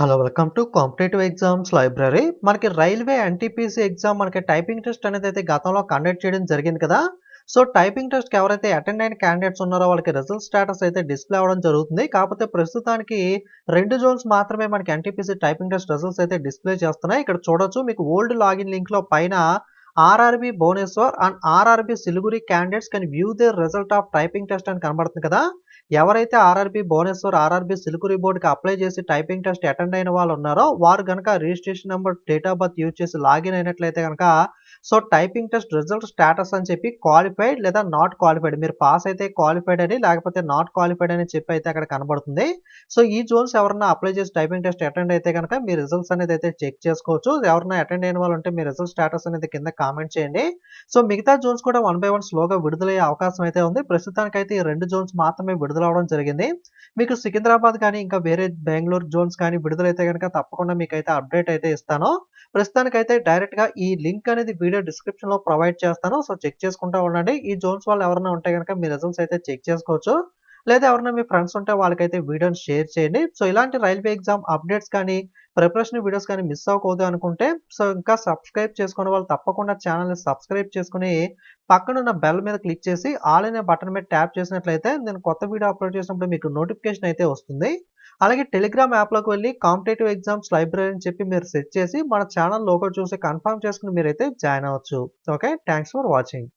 Hello welcome to competitive exams library. మనకి railway NTPC exam మనకి typing test అనేది అయితే గతంలో కండక్ట్ చేయడం జరిగింది కదా. సో టైపింగ్ టెస్ట్‌కి ఎవరైతే అటెండ్ అయిన క్యాండిడేట్స్ ఉన్నారో వాళ్ళకి రిజల్ట్ స్టేటస్ అయితే డిస్‌ప్లే అవ్వడం జరుగుతుంది. కాకపోతే ప్రస్తుతానికి 2 జోన్స్ మాత్రమే మనకి ఎన్టీపీసీ టైపింగ్ టెస్ట్ రిజల్ట్స్ అయితే డిస్‌ప్లే చేస్తున్నాయి. ఇక్కడ చూడొచ్చు మీకు ఓల్డ్ లాగిన్ లింక్‌లో పైన RRB Bhubaneswar and RRB Siliguri candidates can view their result of typing test అని కనబడుతుంది కదా. ఎవరైతే ఆర్ఆర్‌బీ భువనేశ్వర్, ఆర్ఆర్‌బీ సిలిగురి బోర్డ్‌కి అప్లై చేసి టైపింగ్ టెస్ట్ అటెండ్ అయిన వాళ్ళు ఉన్నారో, వారు గనక registration number, date of birth use చేసి లాగిన్ అయినట్లయితే గనక so typing test result status అని చెప్పి క్వాలిఫైడ్ లేదా నాట్ క్వాలిఫైడ్, మీరు పాస్ అయితే క్వాలిఫైడ్ అని, లేకపోతే నాట్ క్వాలిఫైడ్ అని చెప్పి అయితే అక్కడ కనబడుతుంది. సో ఈ జోన్స్ ఎవరన్నా అప్లై చేసి టైపింగ్ టెస్ట్ అటెండ్ అయితే గనక మీ రిజల్ట్స్ అనేది అయితే చెక్ చేసుకోవచ్చు. ఎవరైనా అటెండ్ అయిన వాళ్ళు ఉంటే మీ రిజల్ట్ స్టేటస్ అనేది కింద కామెంట్ చేయండి. సో మిగతా జోన్స్ కూడా వన్ బై వన్ స్లోగా విడుదలయ్యే అవకాశం అయితే ఉంది. ప్రస్తుతానికైతే ఈ 2 జోన్స్ మాత్రమే విడుదలవ్వడం జరిగింది. మీకు సికింద్రాబాద్ కానీ, ఇంకా వేరే బెంగుళూరు జోన్స్ కానీ విడుదలైతే గనక తప్పకుండా మీకైతే అప్డేట్ అయితే ఇస్తాను. ప్రస్తుతానికైతే డైరెక్ట్‌గా ఈ లింక్ అనేది వీడియో డిస్క్రిప్షన్‌లో ప్రొవైడ్ చేస్తాను. సో చెక్ చేసుకుంటా ఉండండి. ఈ జోన్స్ వాళ్ళు ఎవరైనా ఉంటే గనక మీ రిజల్ట్స్ అయితే చెక్ చేసుకోవచ్చు. లేదా ఎవరైనా మీ ఫ్రెండ్స్ ఉంటే వాళ్ళకైతే వీడియోని షేర్ చేయండి. సో ఇలాంటి రైల్వే ఎగ్జామ్ అప్డేట్స్ కానీ, ప్రిపరేషన్ వీడియోస్ కానీ మిస్ అవ్వకూడదు అనుకుంటే సో ఇంకా సబ్స్క్రైబ్ చేసుకునే వాళ్ళు తప్పకుండా ఛానెల్‌ని సబ్స్క్రైబ్ చేసుకొని పక్కనున్న బెల్ మీద క్లిక్ చేసి ఆల్ అనే బటన్ మీద ట్యాప్ చేసినట్లయితే నేను కొత్త వీడియో అప్లోడ్ చేసినప్పుడు మీకు నోటిఫికేషన్ అయితే వస్తుంది. అలాగే టెలిగ్రామ్ యాప్‌లోకి వెళ్లి కాంపిటేటివ్ ఎగ్జామ్స్ లైబ్రరీ అని చెప్పి మీరు సెర్చ్ చేసి మన ఛానెల్ లోగో చూసి కన్ఫర్మ్ చేసుకొని మీరైతే జాయిన్ అవ్వచ్చు. ఓకే. Thanks for watching.